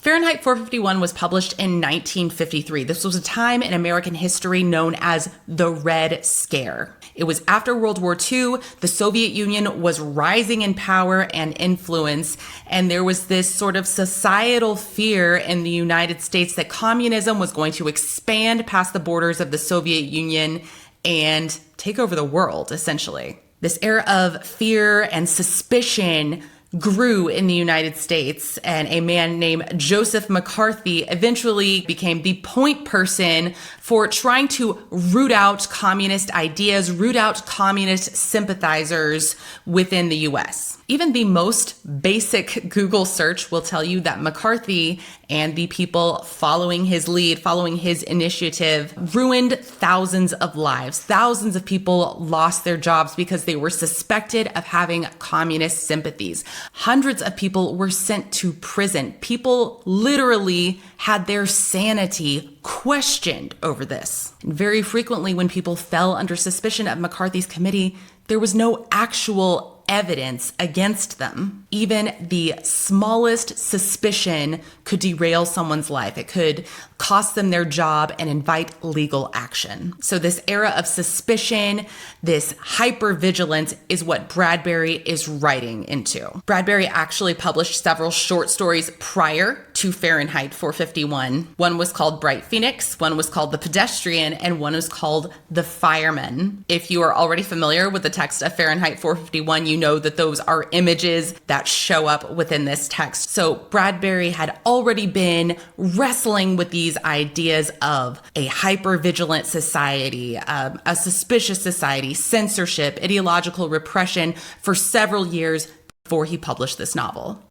Fahrenheit 451 was published in 1953. This was a time in American history known as the Red Scare. It was after World War II. The Soviet Union was rising in power and influence, and there was this sort of societal fear in the United States that communism was going to expand past the borders of the Soviet Union and take over the world, essentially. This era of fear and suspicion grew in the United States, and a man named Joseph McCarthy eventually became the point person for trying to root out communist ideas, root out communist sympathizers within the US. Even the most basic Google search will tell you that McCarthy and the people following his lead, following his initiative, ruined thousands of lives. Thousands of people lost their jobs because they were suspected of having communist sympathies. Hundreds of people were sent to prison. People literally had their sanity questioned over this. And very frequently, when people fell under suspicion of McCarthy's committee, there was no actual evidence against them. Even the smallest suspicion could derail someone's life. It could cost them their job and invite legal action. So this era of suspicion, this hypervigilance is what Bradbury is writing into. Bradbury actually published several short stories prior to Fahrenheit 451. One was called Bright Phoenix, one was called The Pedestrian, and one was called The Fireman. If you are already familiar with the text of Fahrenheit 451, you know that those are images that show up within this text. So Bradbury had already been wrestling with these ideas of a hypervigilant society, a suspicious society, censorship, ideological repression for several years before he published this novel.